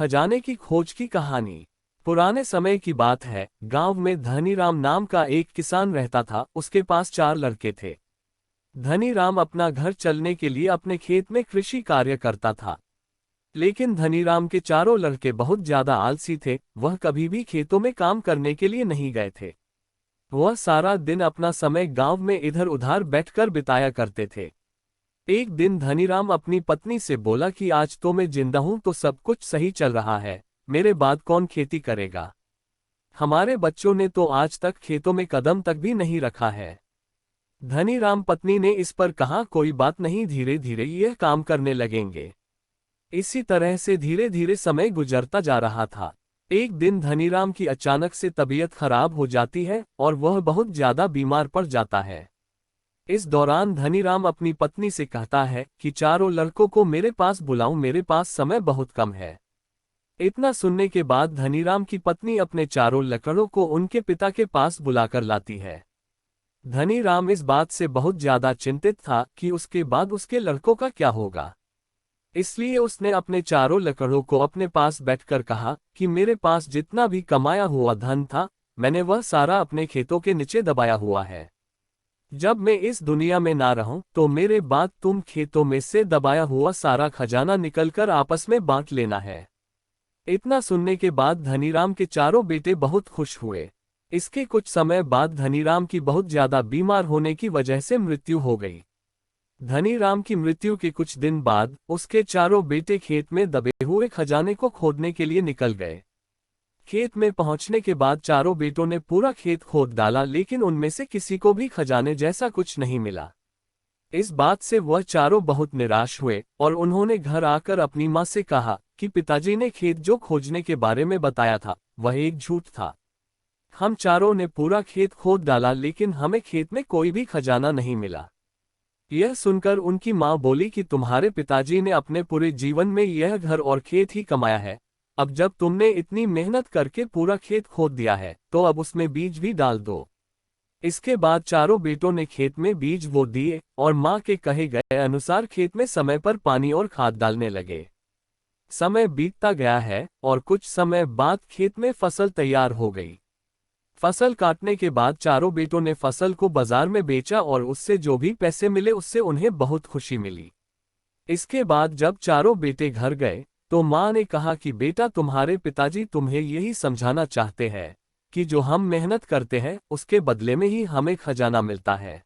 खजाने की खोज की कहानी। पुराने समय की बात है। गांव में धनीराम नाम का एक किसान रहता था। उसके पास 4 लड़के थे। धनीराम अपना घर चलने के लिए अपने खेत में कृषि कार्य करता था। लेकिन धनीराम के चारों लड़के बहुत ज्यादा आलसी थे। वह कभी भी खेतों में काम करने के लिए नहीं गए थे। वह सारा दिन अपना समय गांव में इधर उधर बैठकर बिताया करते थे। एक दिन धनीराम अपनी पत्नी से बोला कि आज तो मैं जिंदा हूं तो सब कुछ सही चल रहा है, मेरे बाद कौन खेती करेगा? हमारे बच्चों ने तो आज तक खेतों में कदम तक भी नहीं रखा है। धनीराम पत्नी ने इस पर कहा, कोई बात नहीं, धीरे धीरे यह काम करने लगेंगे। इसी तरह से धीरे धीरे समय गुजरता जा रहा था। एक दिन धनीराम की अचानक से तबीयत खराब हो जाती है और वह बहुत ज्यादा बीमार पड़ जाता है। इस दौरान धनीराम अपनी पत्नी से कहता है कि चारों लड़कों को मेरे पास बुलाऊं, मेरे पास समय बहुत कम है। इतना सुनने के बाद धनीराम की पत्नी अपने चारों लड़कों को उनके पिता के पास बुलाकर लाती है। धनीराम इस बात से बहुत ज्यादा चिंतित था कि उसके बाद उसके लड़कों का क्या होगा। इसलिए उसने अपने चारों लड़कों को अपने पास बैठकर कहा कि मेरे पास जितना भी कमाया हुआ धन था, मैंने वह सारा अपने खेतों के नीचे दबाया हुआ है। जब मैं इस दुनिया में ना रहूं तो मेरे बाद तुम खेतों में से दबाया हुआ सारा खजाना निकलकर आपस में बांट लेना है। इतना सुनने के बाद धनीराम के चारों बेटे बहुत खुश हुए। इसके कुछ समय बाद धनीराम की बहुत ज्यादा बीमार होने की वजह से मृत्यु हो गई। धनीराम की मृत्यु के कुछ दिन बाद उसके चारों बेटे खेत में दबे हुए खजाने को खोदने के लिए निकल गए। खेत में पहुंचने के बाद चारों बेटों ने पूरा खेत खोद डाला, लेकिन उनमें से किसी को भी खजाने जैसा कुछ नहीं मिला। इस बात से वह चारों बहुत निराश हुए और उन्होंने घर आकर अपनी मां से कहा कि पिताजी ने खेत जो खोजने के बारे में बताया था वह एक झूठ था। हम चारों ने पूरा खेत खोद डाला, लेकिन हमें खेत में कोई भी खजाना नहीं मिला। यह सुनकर उनकी मां बोली कि तुम्हारे पिताजी ने अपने पूरे जीवन में यह घर और खेत ही कमाया है। अब जब तुमने इतनी मेहनत करके पूरा खेत खोद दिया है तो अब उसमें बीज भी डाल दो। इसके बाद चारों बेटों ने खेत में बीज बो दिए और मां के कहे गए अनुसार खेत में समय पर पानी और खाद डालने लगे। समय बीतता गया है और कुछ समय बाद खेत में फसल तैयार हो गई। फसल काटने के बाद चारों बेटों ने फसल को बाजार में बेचा और उससे जो भी पैसे मिले उससे उन्हें बहुत खुशी मिली। इसके बाद जब चारों बेटे घर गए तो मां ने कहा कि बेटा, तुम्हारे पिताजी तुम्हें यही समझाना चाहते हैं कि जो हम मेहनत करते हैं उसके बदले में ही हमें खजाना मिलता है।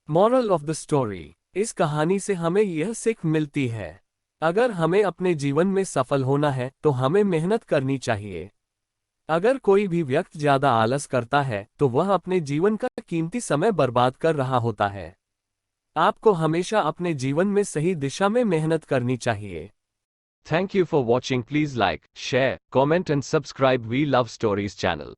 मॉरल ऑफ द स्टोरी, इस कहानी से हमें यह सीख मिलती है, अगर हमें अपने जीवन में सफल होना है तो हमें मेहनत करनी चाहिए। अगर कोई भी व्यक्ति ज्यादा आलस करता है तो वह अपने जीवन का कीमती समय बर्बाद कर रहा होता है। आपको हमेशा अपने जीवन में सही दिशा में मेहनत करनी चाहिए। Thank you for watching. Please like, share, comment and subscribe We Love Stories channel.